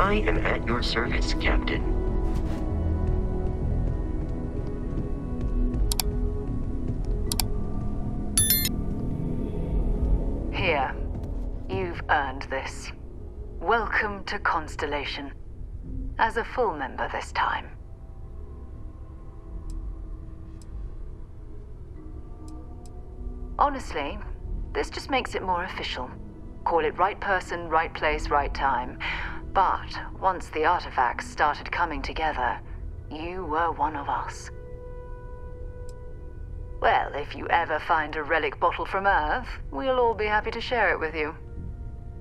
I am at your service, Captain. Here. You've earned this. Welcome to Constellation. As a full member this time. Honestly, this just makes it more official. Call it right person, right place, right time. But once the artifacts started coming together, you were one of us. Well, if you ever find a relic bottle from Earth, we'll all be happy to share it with you.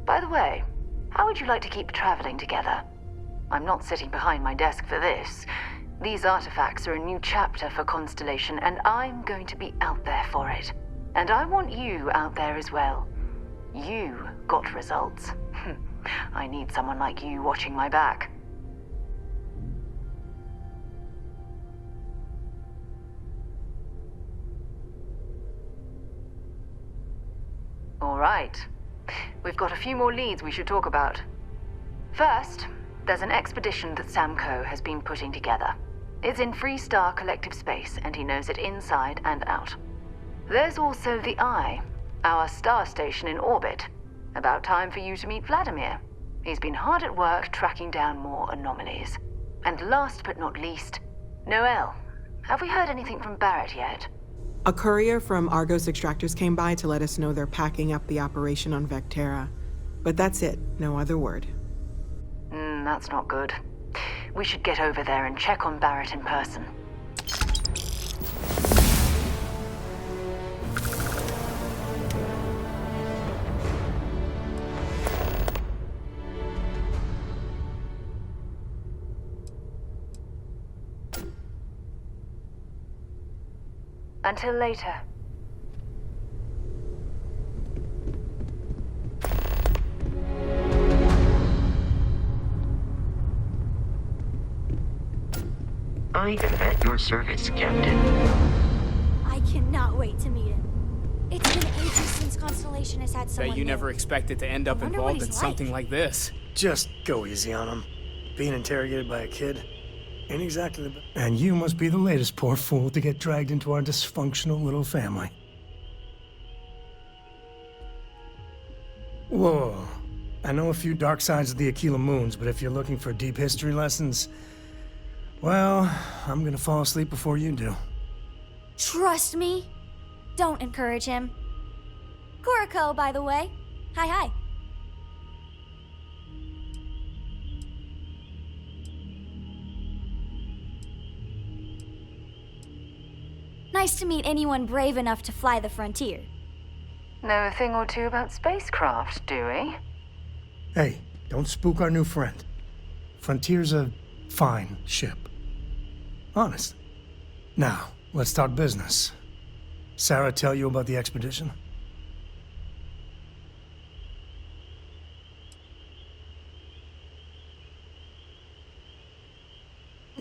By the way, how would you like to keep traveling together? I'm not sitting behind my desk for this. These artifacts are a new chapter for Constellation, and I'm going to be out there for it. And I want you out there as well. You got results. I need someone like you watching my back. All right. We've got a few more leads we should talk about. First, there's an expedition that Sam Coe has been putting together. It's in Freestar Collective Space, and he knows it inside and out. There's also the Eye, our star station in orbit. About time for you to meet Vladimir. He's been hard at work tracking down more anomalies. And last but not least, Noel. Have we heard anything from Barrett yet? A courier from Argos Extractors came by to let us know they're packing up the operation on Vectera. But that's it, no other word. That's not good. We should get over there and check on Barrett in person. Until later. I am at your service, Captain. I cannot wait to meet him. It's been ages since Constellation has had someone Bet you new. never expected to end up I wonder what involved in he's something like. like this. Just go easy on him. Being interrogated by a kid ain't exactly the... And you must be the latest poor fool to get dragged into our dysfunctional little family. Whoa. I know a few dark sides of the Akila moons, but if you're looking for deep history lessons, well, I'm gonna fall asleep before you do. Trust me. Don't encourage him. Cora, by the way. Hi. Nice to meet anyone brave enough to fly the frontier. Know a thing or two about spacecraft, do we? Hey, don't spook our new friend. Frontier's a fine ship. Honest. Now, let's talk business. Sarah tell you about the expedition?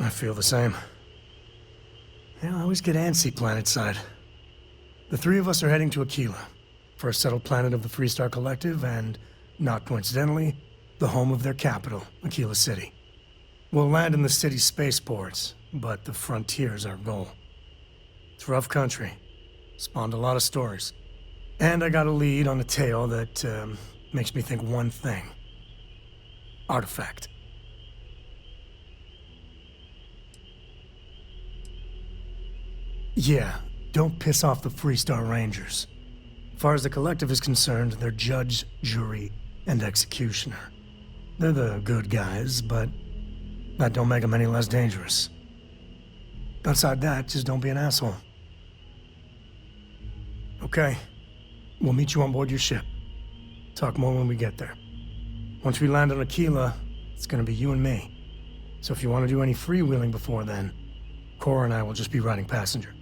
I feel the same. Yeah, I always get antsy planetside. The three of us are heading to Akila, for a settled planet of the Freestar Collective and, not coincidentally, the home of their capital, Akila City. We'll land in the city's spaceports, but the frontier's our goal. It's rough country. Spawned a lot of stories. And I got a lead on a tale that makes me think one thing. Artifact. Yeah, don't piss off the Freestar Rangers. As far as the Collective is concerned, they're judge, jury, and executioner. They're the good guys, but that don't make them any less dangerous. Outside that, just don't be an asshole. Okay, we'll meet you on board your ship. Talk more when we get there. Once we land on Akila, it's gonna be you and me. So if you want to do any freewheeling before then, Cora and I will just be riding passenger.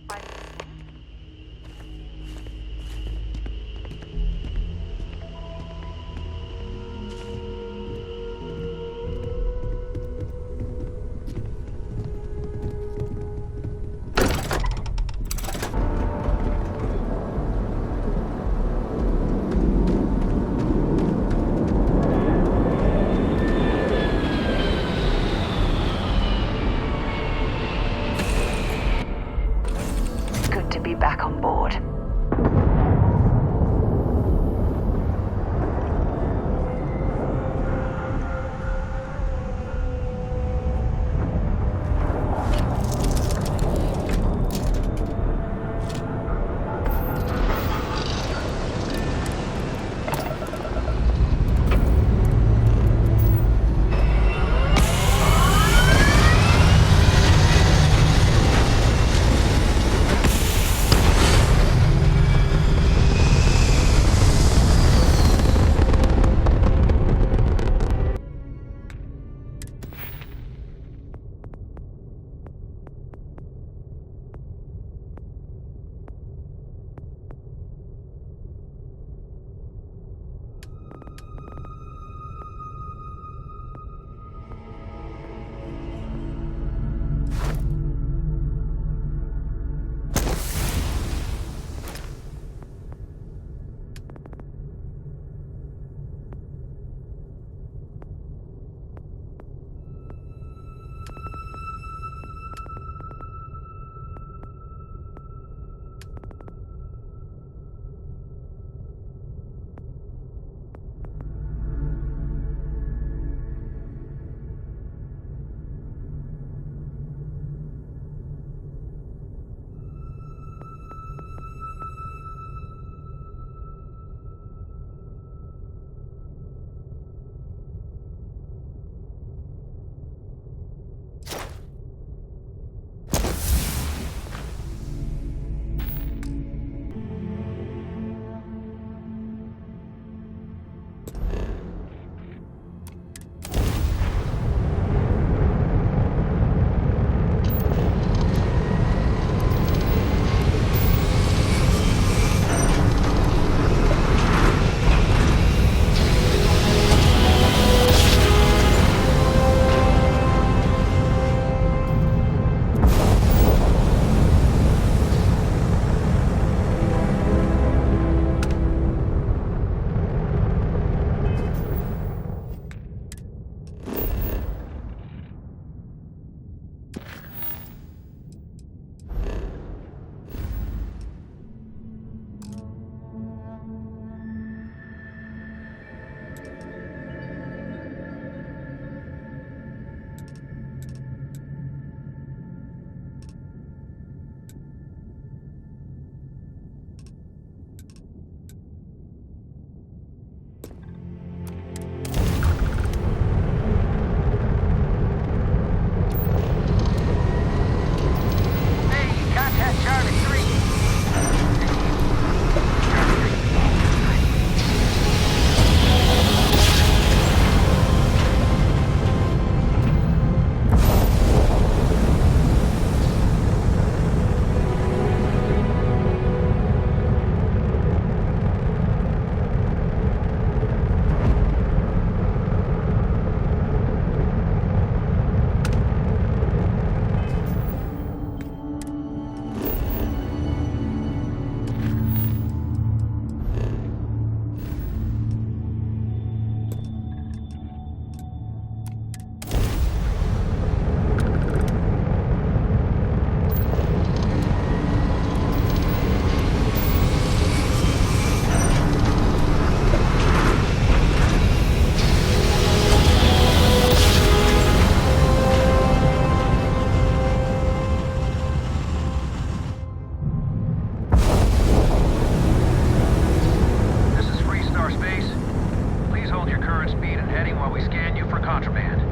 Hold your current speed and heading while we scan you for contraband.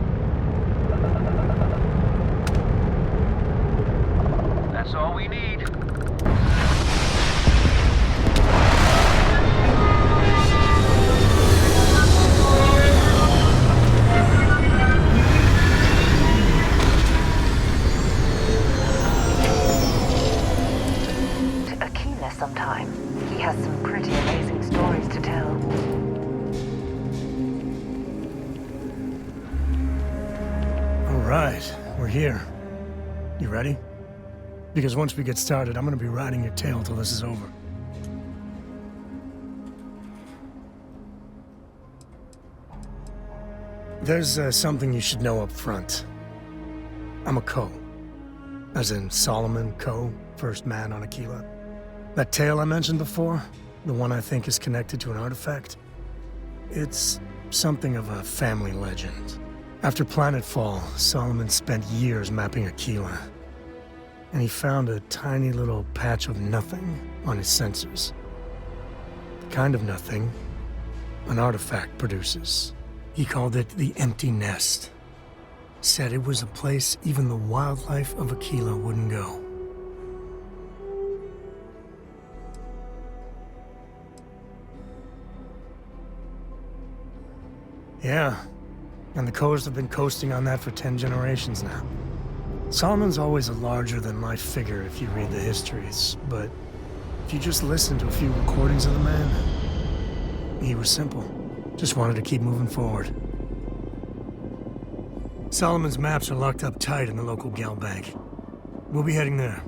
That's all we need. To Akila sometime. He has some pretty amazing stories to tell. All right, we're here. You ready? Because once we get started, I'm gonna be riding your tail till this is over. There's something you should know up front. I'm a Coe. As in Solomon Coe, first man on Akila. That tale I mentioned before, the one I think is connected to an artifact, it's something of a family legend. After planetfall, Solomon spent years mapping Akila, and he found a tiny little patch of nothing on his sensors. The kind of nothing an artifact produces. He called it the Empty Nest. Said it was a place even the wildlife of Akila wouldn't go. Yeah, and the Coes have been coasting on that for 10 generations now. Solomon's always a larger-than-life figure if you read the histories, but if you just listen to a few recordings of the man, he was simple. Just wanted to keep moving forward. Solomon's maps are locked up tight in the local gal bank. We'll be heading there.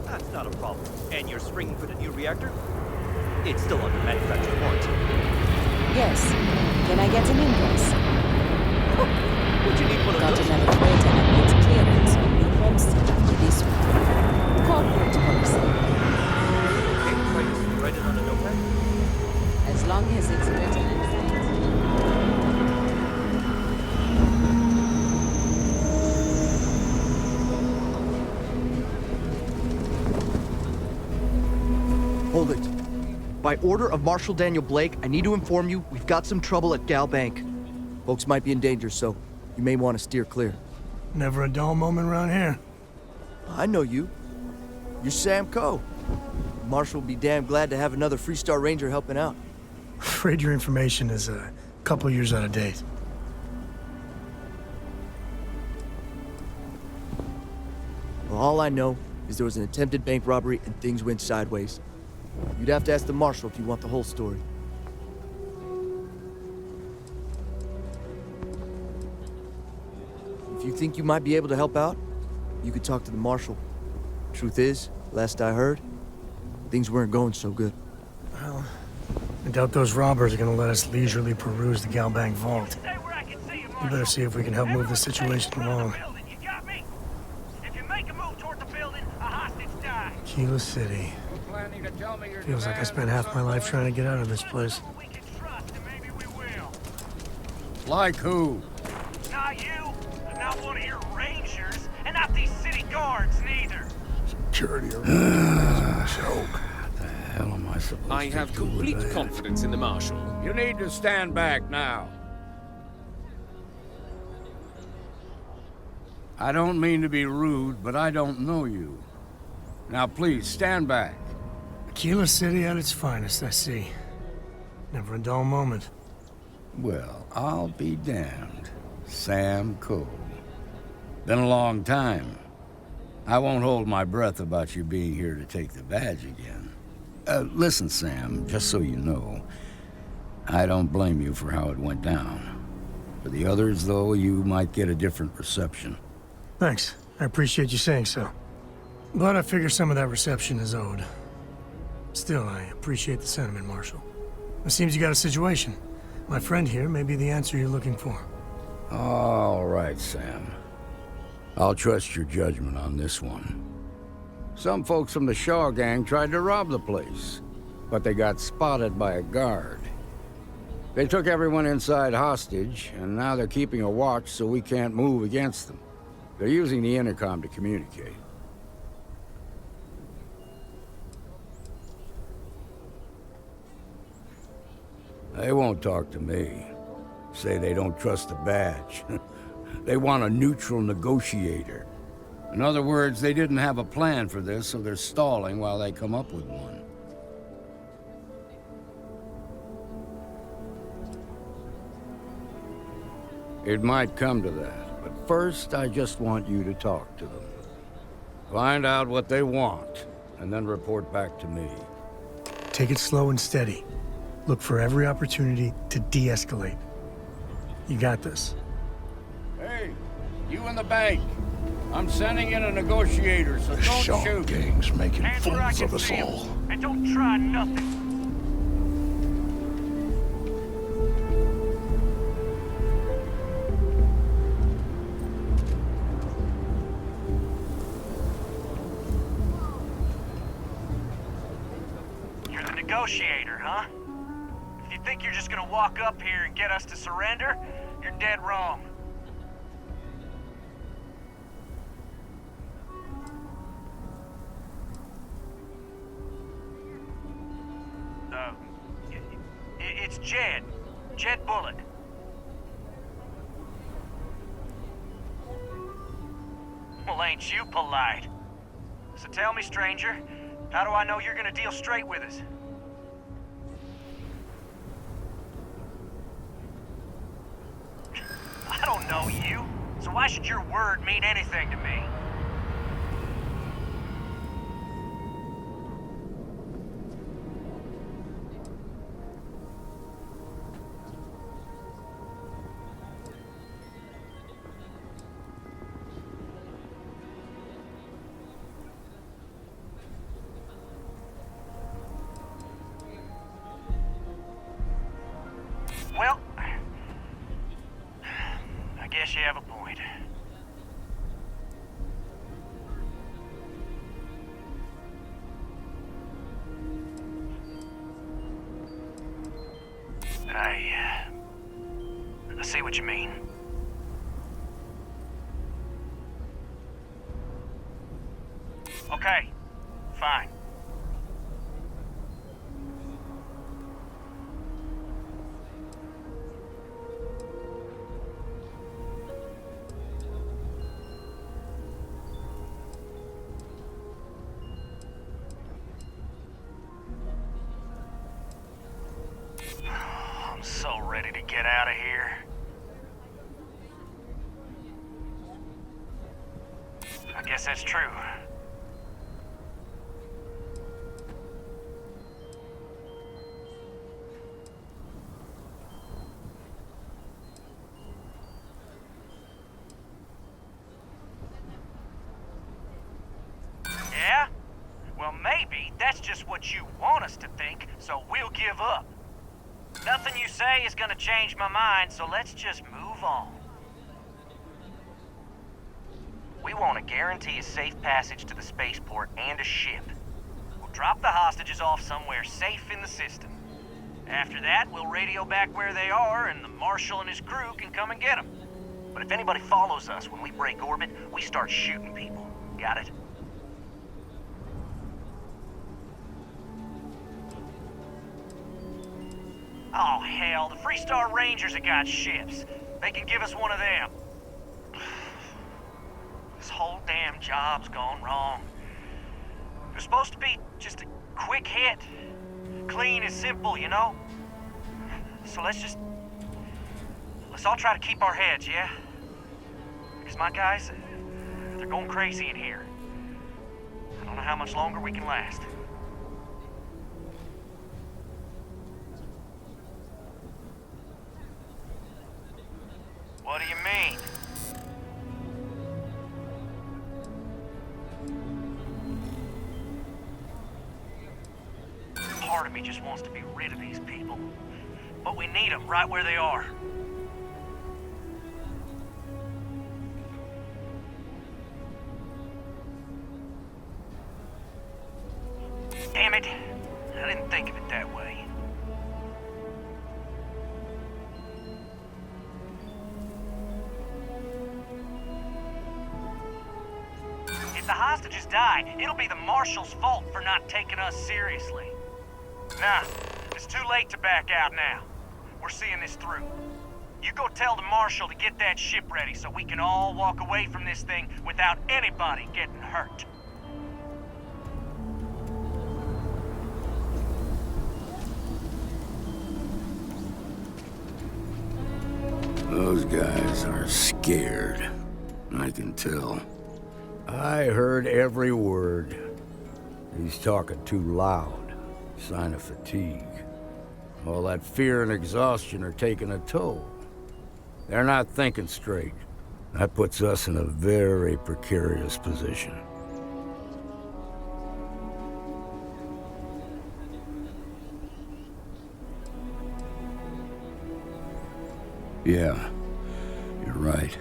That's not a problem. And you're springing for the new reactor? It's still under manufacturer warranty. Yes. Can I get an invoice? Would you need one of Got those? another freighter that needs clearance on New Homestead after this one. Corporate policy. Okay, write it on a notepad? As long as it's written in fact. Hold it. By order of Marshal Daniel Blake, I need to inform you we've got some trouble at Gal Bank. Folks might be in danger, so you may want to steer clear. Never a dull moment around here. I know you. You're Sam Coe. Marshal will be damn glad to have another Freestar Ranger helping out. Afraid your information is a couple years out of date. Well, all I know is there was an attempted bank robbery and things went sideways. You'd have to ask the Marshal if you want the whole story. If you think you might be able to help out, you could talk to the Marshal. Truth is, last I heard, things weren't going so good. Well, I doubt those robbers are gonna let us leisurely peruse the Galbank vault. We better see if we can help move the situation along. Akila City. Feels like I spent half my life trying to get out of this place. Like who? Not you, not one of your rangers, and not these city guards neither. Security around joke. The hell am I supposed I to have do complete with that? confidence in the Marshal. You need to stand back now. I don't mean to be rude, but I don't know you. Now please, stand back. Akila City at its finest, I see. Never a dull moment. Well, I'll be damned. Sam Coe. Been a long time. I won't hold my breath about you being here to take the badge again. Listen, Sam, just so you know, I don't blame you for how it went down. For the others, though, you might get a different reception. Thanks. I appreciate you saying so. But I figure some of that reception is owed. Still, I appreciate the sentiment, Marshal. It seems you got a situation. My friend here may be the answer you're looking for. All right, Sam. I'll trust your judgment on this one. Some folks from the Shaw gang tried to rob the place, but they got spotted by a guard. They took everyone inside hostage, and now they're keeping a watch so we can't move against them. They're using the intercom to communicate. They won't talk to me. Say they don't trust the badge. They want a neutral negotiator. In other words, they didn't have a plan for this, so they're stalling while they come up with one. It might come to that, but first I just want you to talk to them. Find out what they want, and then report back to me. Take it slow and steady. Look for every opportunity to de-escalate. You got this. Hey, you in the bank. I'm sending in a negotiator, so don't Shaw shoot. gang's making Hands where I fools can of us see 'em, all. and don't try nothing. You're the negotiator, huh? If you think you're just gonna walk up here and get us to surrender, you're dead wrong. It's Jed. Jed Bullock. Well, ain't you polite? So tell me, stranger, how do I know you're gonna deal straight with us? I don't know you, so why should your word mean anything to me? Well, I guess you have a point. I see what you mean. Okay, fine. I'm so ready to get out of here. I guess that's true. Yeah? Well, maybe that's just what you want us to think, so we'll give up. Nothing you say is gonna change my mind, so let's just move on. We want to guarantee a safe passage to the spaceport and a ship. We'll drop the hostages off somewhere safe in the system. After that, we'll radio back where they are, and the Marshal and his crew can come and get them. But if anybody follows us when we break orbit, we start shooting people. Got it? Oh, hell, the Freestar Rangers have got ships. They can give us one of them. This whole damn job's gone wrong. It was supposed to be just a quick hit. Clean and simple, you know? So let's all try to keep our heads, yeah? Because my guys, they're going crazy in here. I don't know how much longer we can last. What do you mean? Part of me just wants to be rid of these people. But we need them right where they are. Damn it. I didn't think of it that way. If the hostages die, it'll be the Marshal's fault for not taking us seriously. Nah, it's too late to back out now. We're seeing this through. You go tell the Marshal to get that ship ready so we can all walk away from this thing without anybody getting hurt. Those guys are scared. I can tell. I heard every word. He's talking too loud. Sign of fatigue. All that fear and exhaustion are taking a toll. They're not thinking straight. That puts us in a very precarious position. Yeah, you're right.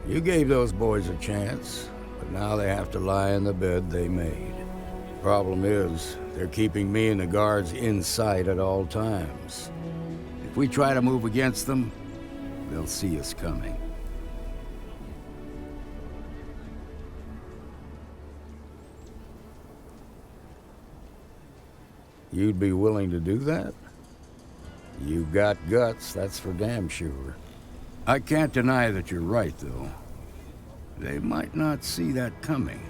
You gave those boys a chance, but now they have to lie in the bed they made. Problem is, they're keeping me and the guards in sight at all times. If we try to move against them, they'll see us coming. You'd be willing to do that? You've got guts, that's for damn sure. I can't deny that you're right, though. They might not see that coming.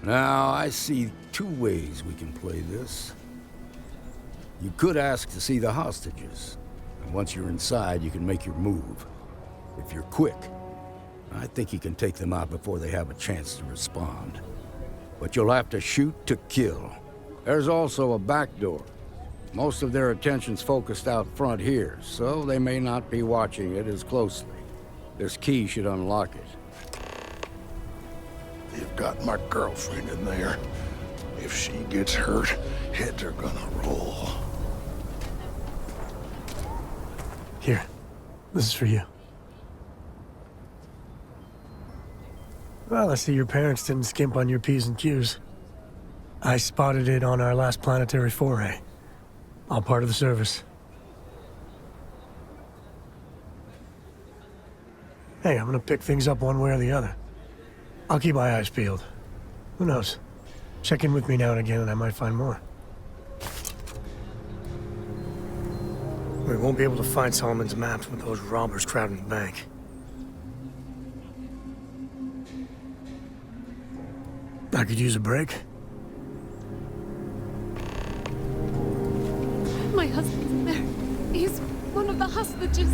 Now, I see two ways we can play this. You could ask to see the hostages. And once you're inside, you can make your move. If you're quick, I think you can take them out before they have a chance to respond. But you'll have to shoot to kill. There's also a back door. Most of their attention's focused out front here, so they may not be watching it as closely. This key should unlock it. You've got my girlfriend in there. If she gets hurt, heads are gonna roll. Here, this is for you. Well, I see your parents didn't skimp on your P's and Q's. I spotted it on our last planetary foray. All part of the service. Hey, I'm gonna pick things up one way or the other. I'll keep my eyes peeled. Who knows? Check in with me now and again and I might find more. We won't be able to find Solomon's maps with those robbers crowding the bank. I could use a break. My husband's in there. He's one of the hostages.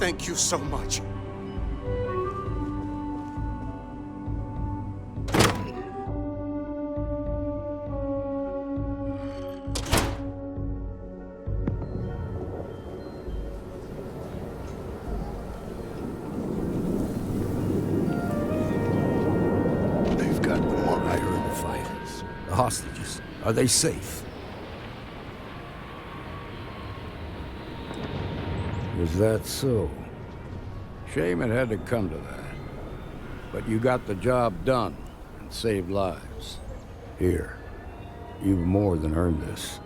Thank you so much. They've got more. I heard the fighters. The hostages. Are they safe? Is that so? Shame it had to come to that. But you got the job done and saved lives. Here, you've more than earned this.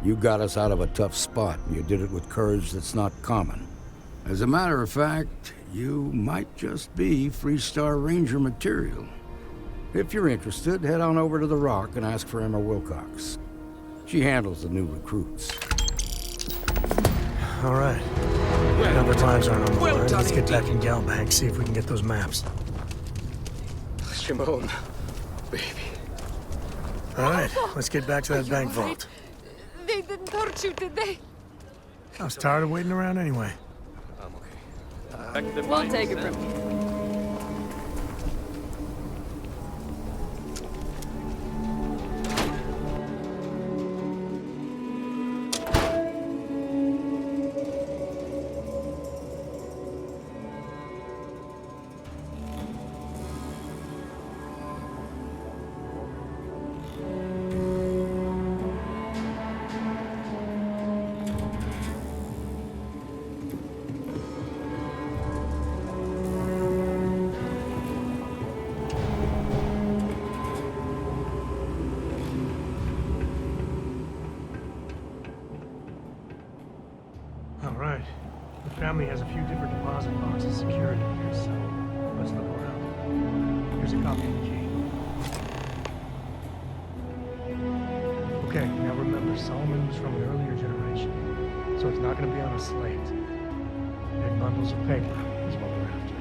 You got us out of a tough spot, and you did it with courage that's not common. As a matter of fact, you might just be Freestar Ranger material. If you're interested, head on over to the Rock and ask for Emma Wilcox. She handles the new recruits. All right. Now the lives aren't on the line. Let's get back in Galbank, see if we can get those maps. Shimon, baby. All right, let's get back to that bank vault. They didn't hurt you, did they? I was tired of waiting around anyway. Back to the We'll take it from here. Family has a few different deposit boxes secured in here, so let's look around. Here's a copy of the key. Okay, now remember, Solomon was from an earlier generation, so it's not going to be on a slate. Big bundles of paper is what we're after.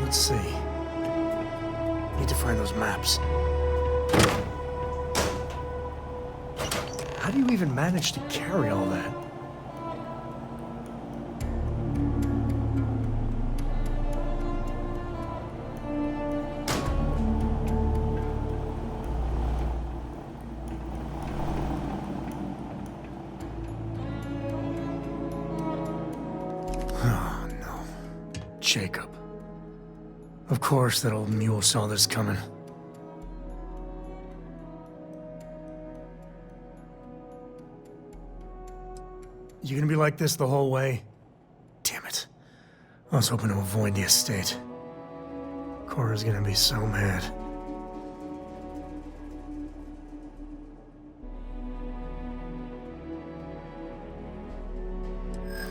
Let's see. Need to find those maps. How do you even manage to carry all that? Oh, no. Jacob. Of course, that old mule saw this coming. You gonna be like this the whole way? Damn it. I was hoping to avoid the estate. Cora's gonna be so mad.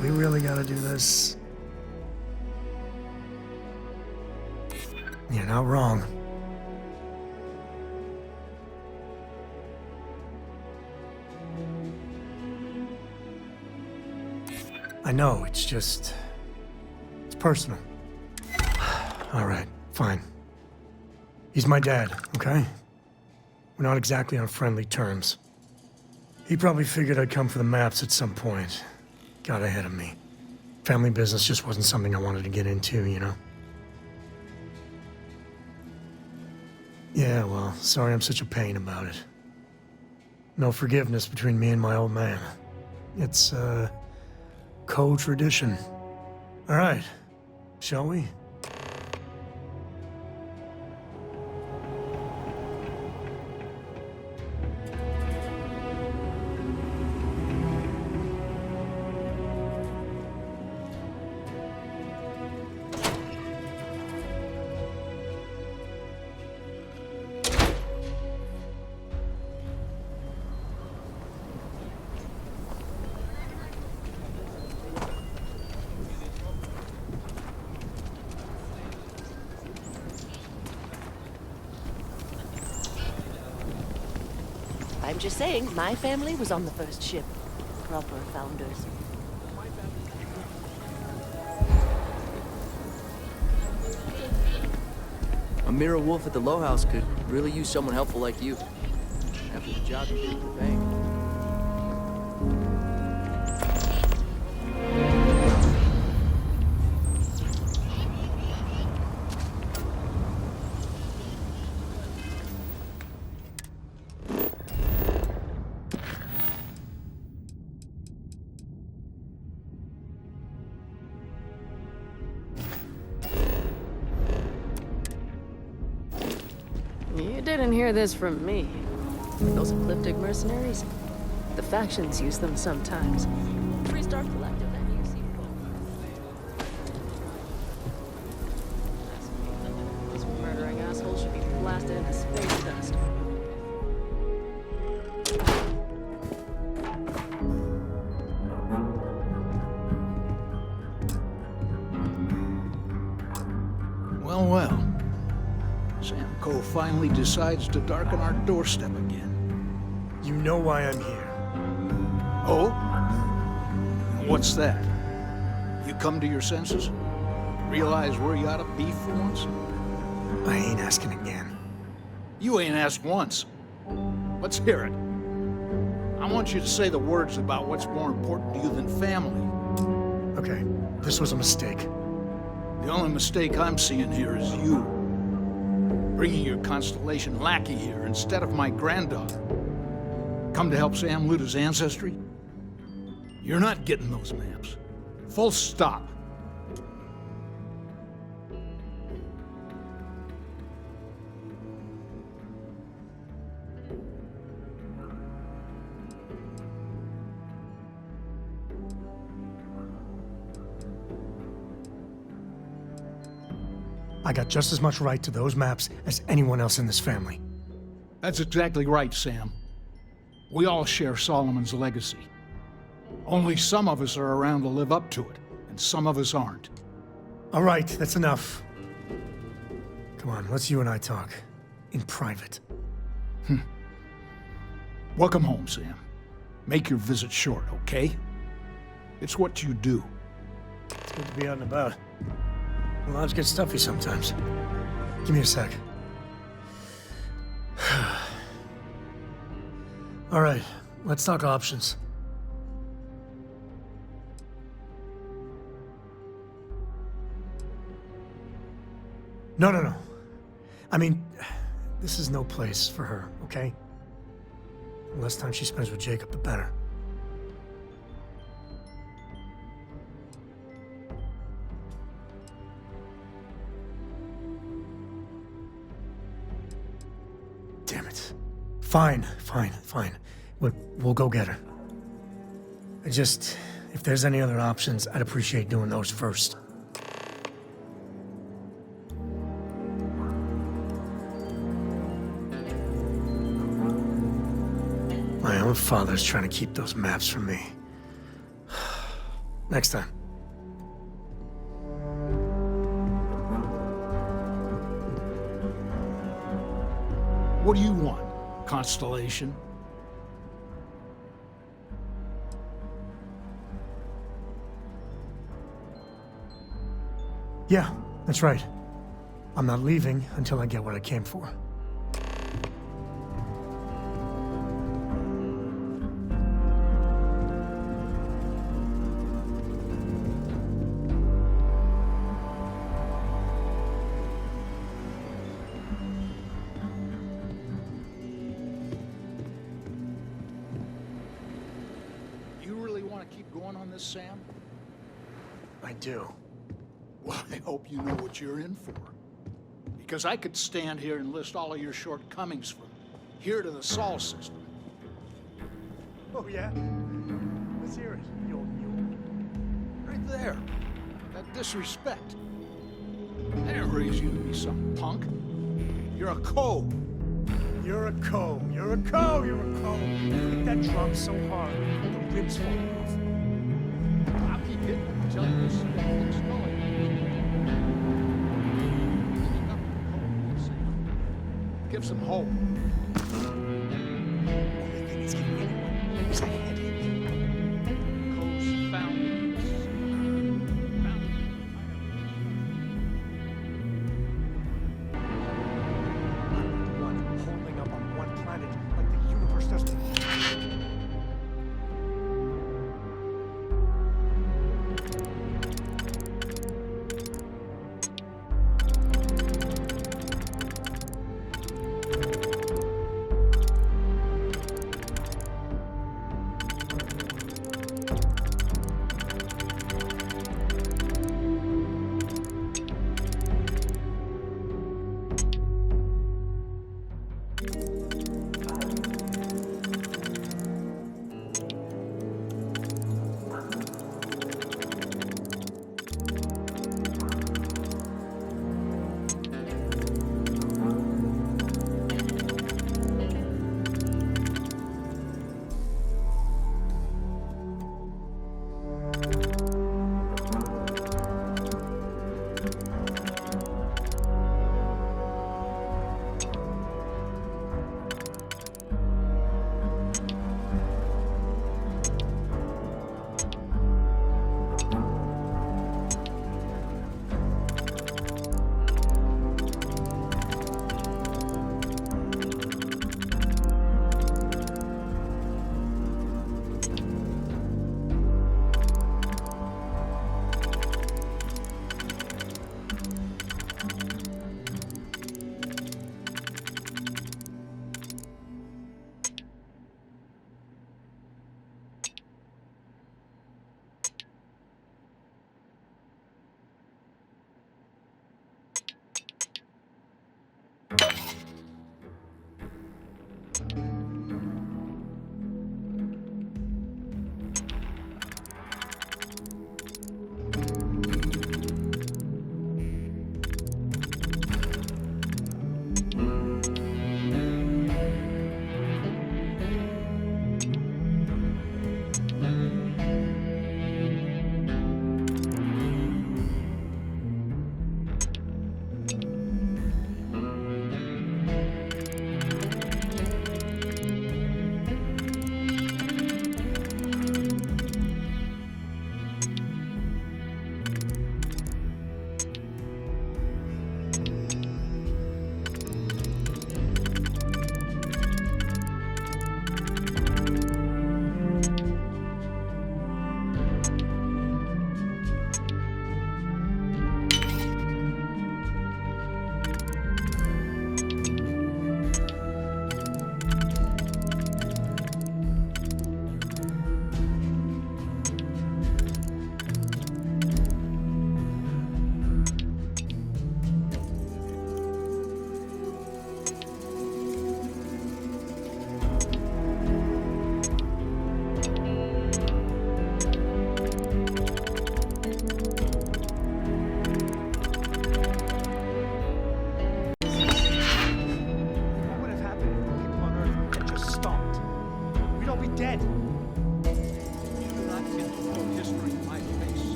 We really gotta do this? You're not wrong. I know, it's just... it's personal. All right, fine. He's my dad, okay? We're not exactly on friendly terms. He probably figured I'd come for the maps at some point. Got ahead of me. Family business just wasn't something I wanted to get into, you know? Yeah, well, sorry I'm such a pain about it. No forgiveness between me and my old man. It's, Coe tradition. All right, shall we? I'm just saying, my family was on the first ship. Proper founders. A mirror wolf at the Low House could really use someone helpful like you. After the job you did at the bank. You didn't hear this from me. Those ecliptic mercenaries, the factions use them sometimes. Free Star Collective and UC. Those murdering assholes should be blasted into space dust. Well, well. Sam Coe finally decides to darken our doorstep again. You know why I'm here. Oh? And what's that? You come to your senses? Realize where you ought to be for once? I ain't asking again. You ain't asked once. Let's hear it. I want you to say the words about what's more important to you than family. Okay, this was a mistake. The only mistake I'm seeing here is you. Bringing your Constellation lackey here instead of my granddaughter. Come to help Sam loot his ancestry? You're not getting those maps. Full stop. I got just as much right to those maps as anyone else in this family. That's exactly right, Sam. We all share Solomon's legacy. Only some of us are around to live up to it, and some of us aren't. All right, that's enough. Come on, let's you and I talk. In private. Welcome home, Sam. Make your visit short, okay? It's what you do. It's good to be out and about. The lives get stuffy sometimes. Give me a sec. All right, let's talk options. No. I mean, this is no place for her, okay? The less time she spends with Jacob, the better. Damn it. Fine. We'll go get her. If there's any other options, I'd appreciate doing those first. My own father's trying to keep those maps from me. Next time. What do you want, Constellation? Yeah, that's right. I'm not leaving until I get what I came for. Sam? I do. Well, I hope you know what you're in for. Because I could stand here and list all of your shortcomings from here to the Sol system. Oh, yeah? Let's hear it, you old mule. Right there. That disrespect. I didn't raise you to be some punk. You're a Coe. You're a Coe. You're a Coe. You're a Coe. Hit that drum so hard, the ribs fall off. I'll keep hitting until you keeps going. Give some hope. Only thing is getting anyone is a headache. Coe's found this.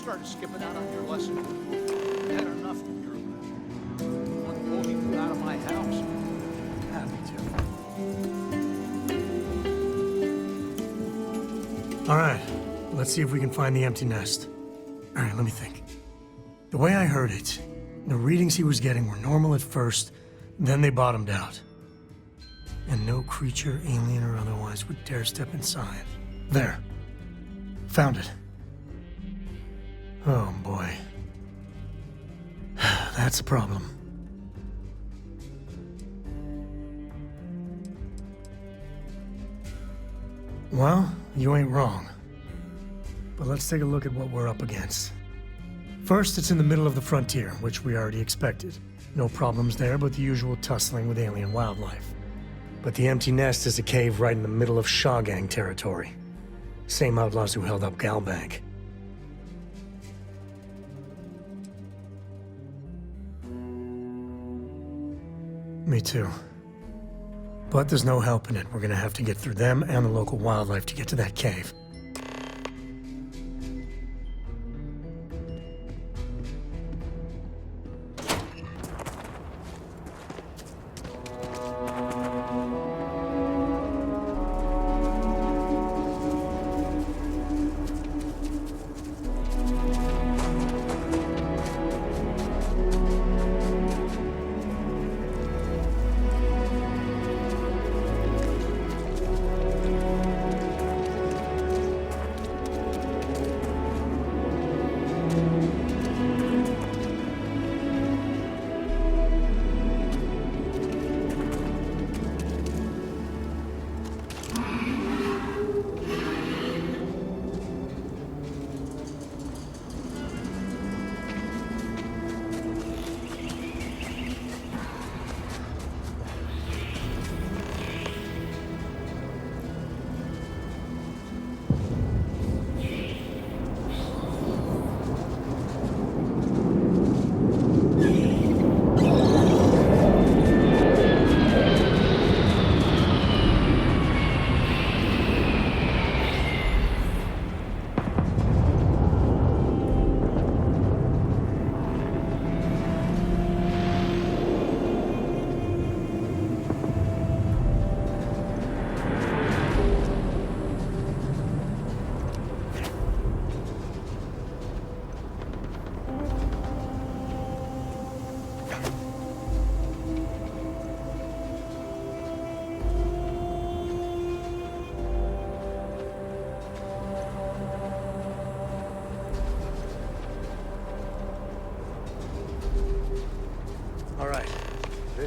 started skipping out on your lesson. You had enough of your life. I want to pull you out of my house. Happy to. All right, let's see if we can find the empty nest. All right, let me think. The way I heard it, the readings he was getting were normal at first, then they bottomed out. And no creature, alien or otherwise, would dare step inside. There. Found it. Oh, boy. That's a problem. Well, you ain't wrong. But let's take a look at what we're up against. First, it's in the middle of the frontier, which we already expected. No problems there, but the usual tussling with alien wildlife. But the empty nest is a cave right in the middle of Shawgang territory. Same outlaws who held up Galbank. Me too. But there's no help in it. We're gonna have to get through them and the local wildlife to get to that cave.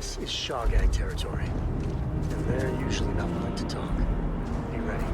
This is Shawgag territory, and they're usually not willing to talk. Be ready.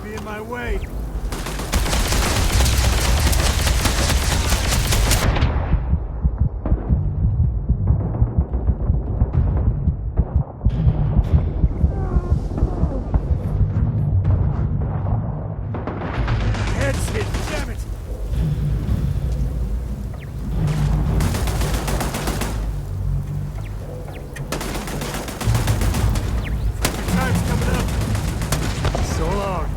be in my way. Head's hit, damn it! Time's coming up. So long.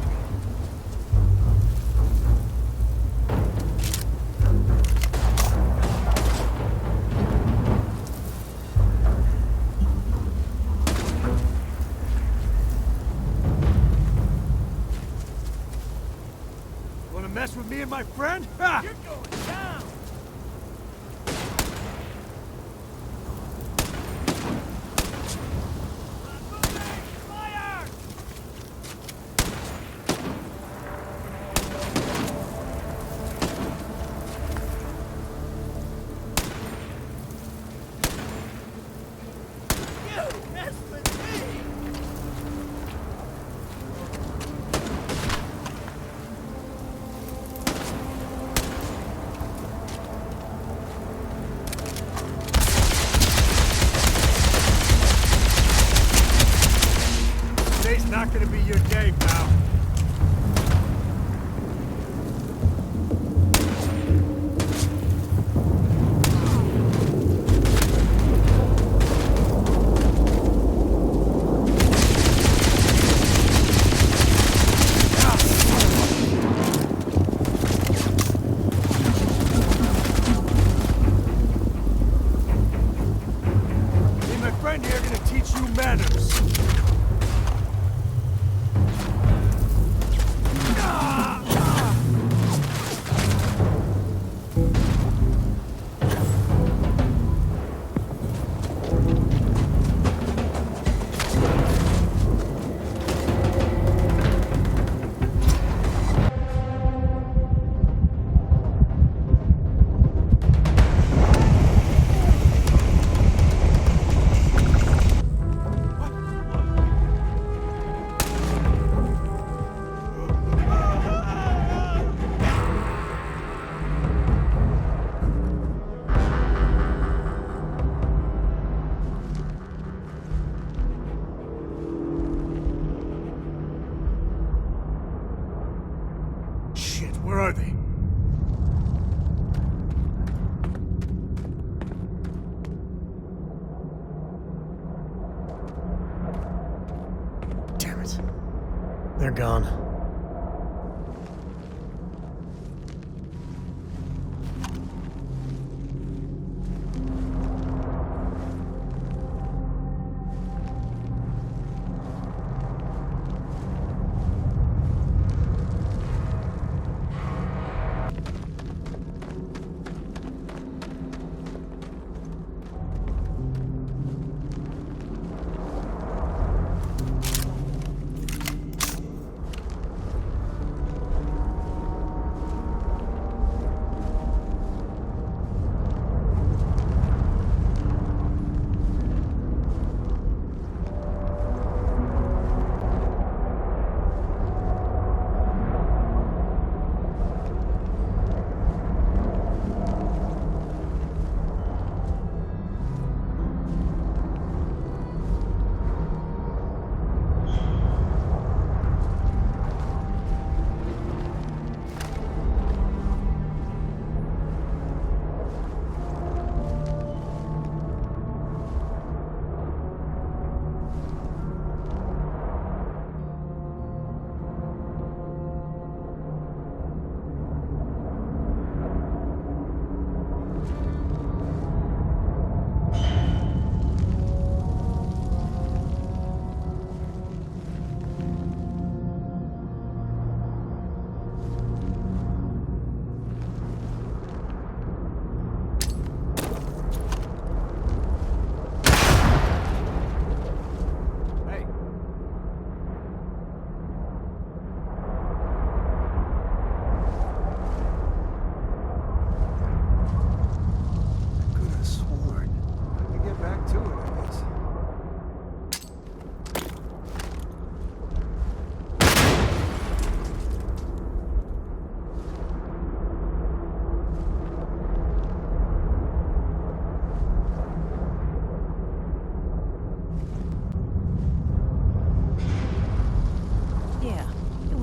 Wanna mess with me and my friend? Ha! You're going down! Today's not gonna be your day, pal. Me and my friend here are gonna teach you manners. Shit, where are they? Damn it. They're gone.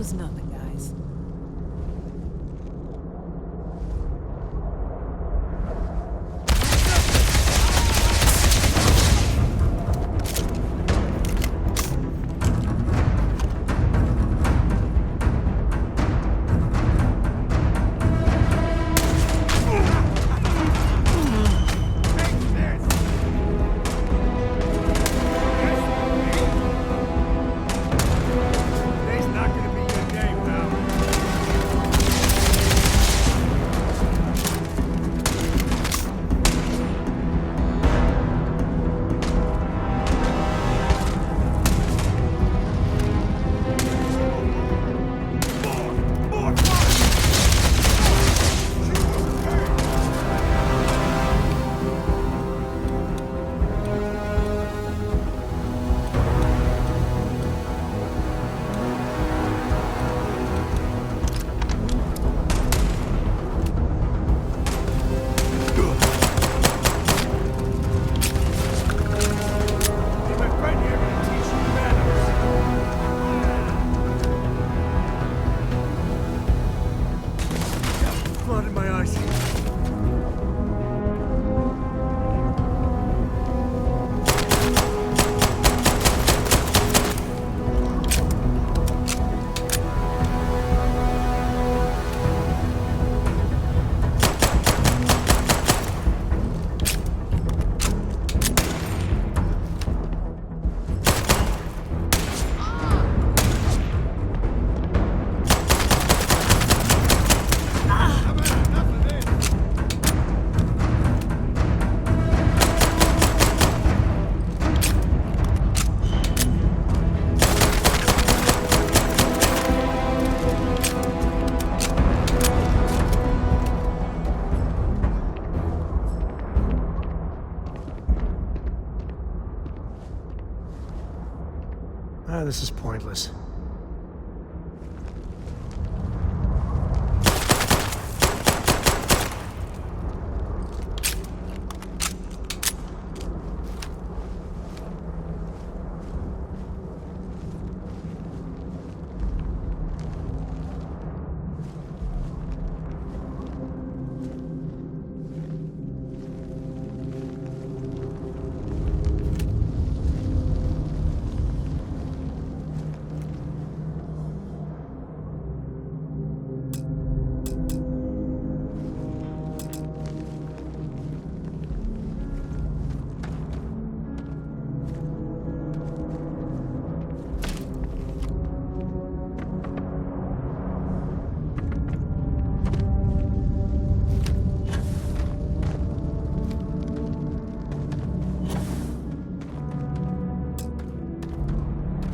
was nothing, guys. This is pointless.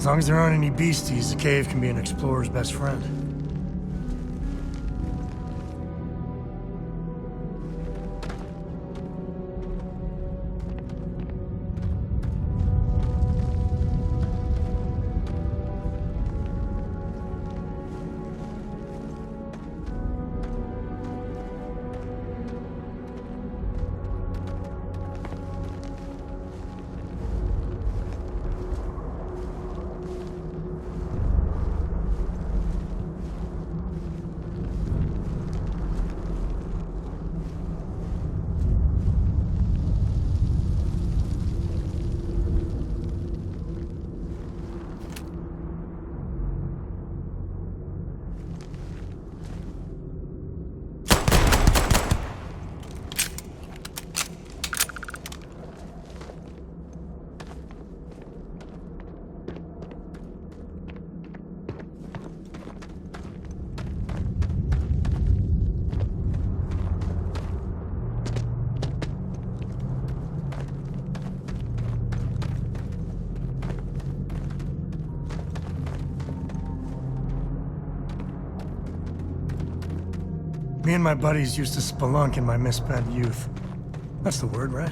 As long as there aren't any beasties, the cave can be an explorer's best friend. Me and my buddies used to spelunk in my misspent youth. That's the word, right?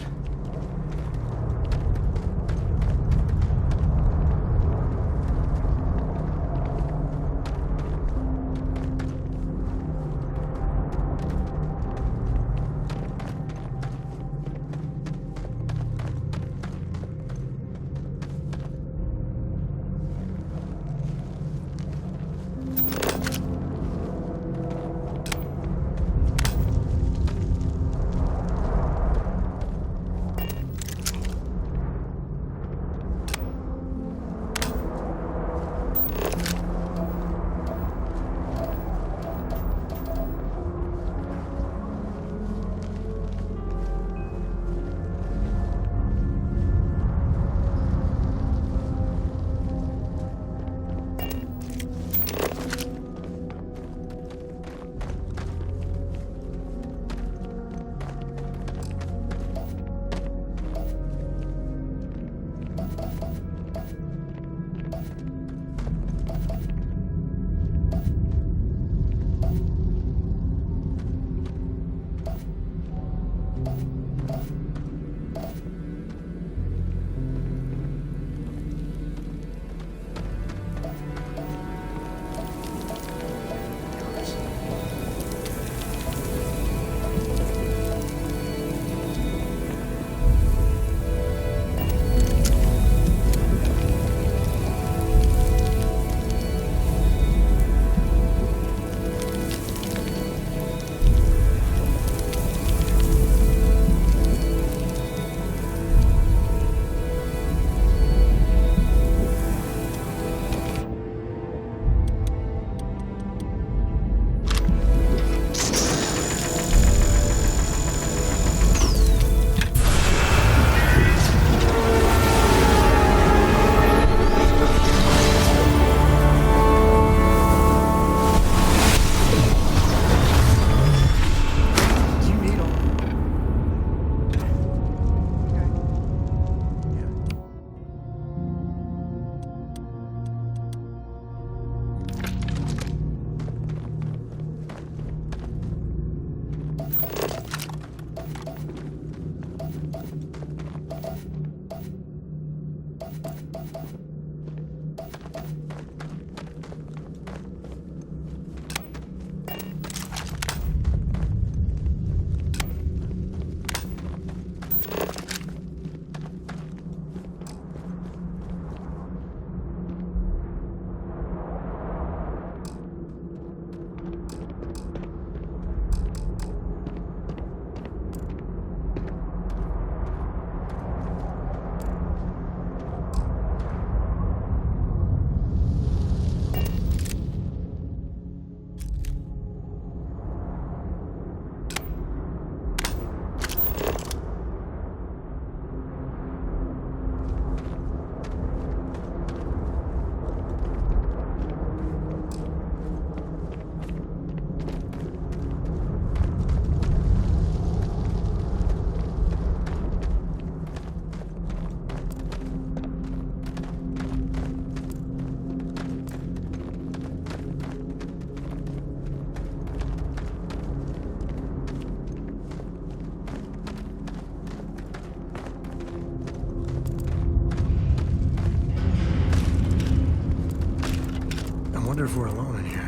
I wonder if we're alone in here.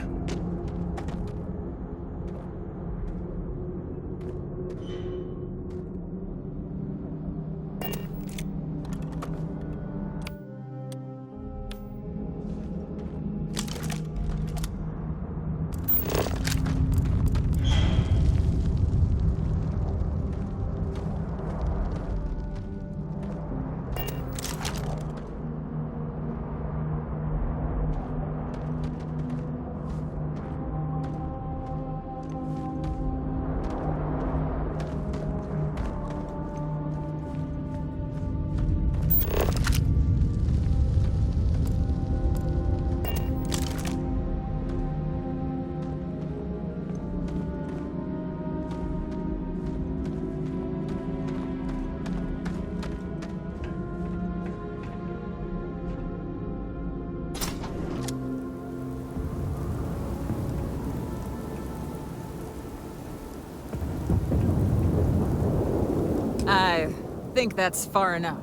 I think that's far enough.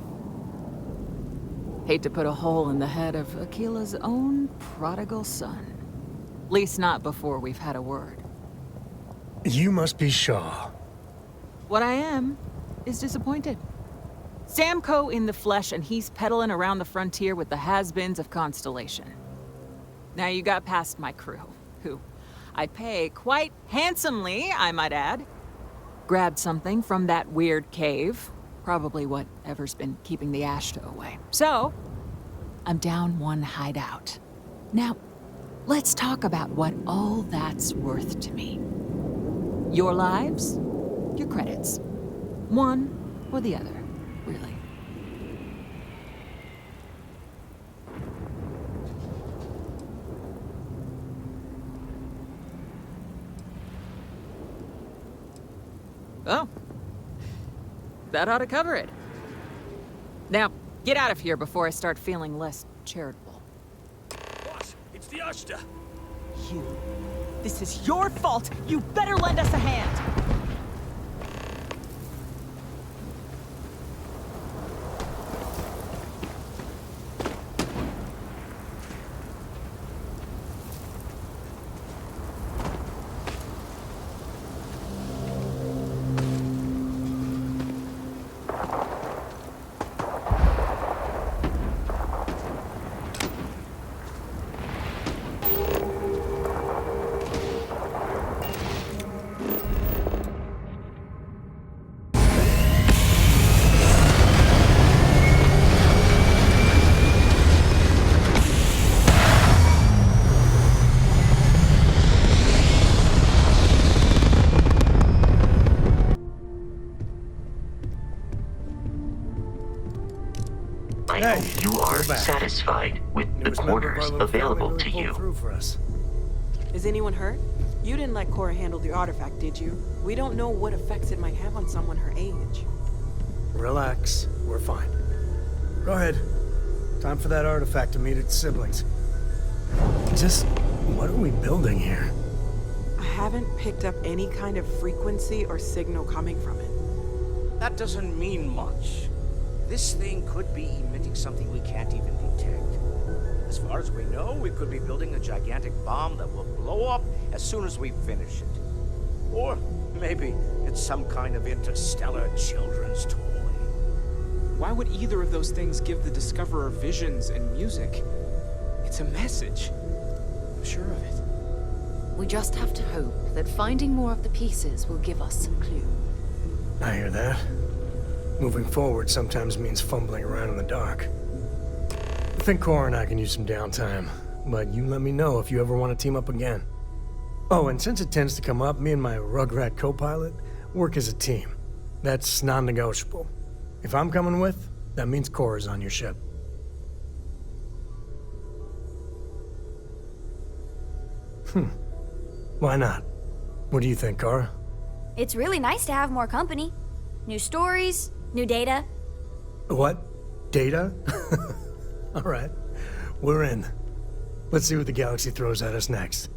Hate to put a hole in the head of Akila's own prodigal son. Least not before we've had a word. You must be Shaw. What I am is disappointed. Sam Coe in the flesh, and he's peddling around the frontier with the has-beens of Constellation. Now you got past my crew, who I pay quite handsomely, I might add. Grabbed something from that weird cave. Probably whatever's been keeping the Ashta away. So, I'm down one hideout. Now, let's talk about what all that's worth to me. Your lives, your credits. One or the other, really. Oh. That ought to cover it. Now, get out of here before I start feeling less charitable. Boss, it's the Ashta. You. This is your fault. You better lend us a hand. I hope you are satisfied with the quarters available to you. Is anyone hurt? You didn't let Cora handle the artifact, did you? We don't know what effects it might have on someone her age. Relax. We're fine. Go ahead. Time for that artifact to meet its siblings. Just, what are we building here? I haven't picked up any kind of frequency or signal coming from it. That doesn't mean much. This thing could be emitting something we can't even detect. As far as we know, we could be building a gigantic bomb that will blow up as soon as we finish it. Or maybe it's some kind of interstellar children's toy. Why would either of those things give the Discoverer visions and music? It's a message. I'm sure of it. We just have to hope that finding more of the pieces will give us some clue. I hear that. Moving forward sometimes means fumbling around in the dark. I think Cora and I can use some downtime, but you let me know if you ever want to team up again. Oh, and since it tends to come up, me and my Rugrat co-pilot work as a team. That's non-negotiable. If I'm coming with, that means Cora's on your ship. Why not? What do you think, Cora? It's really nice to have more company. New stories, new data. What? Data? All right. We're in. Let's see what the galaxy throws at us next.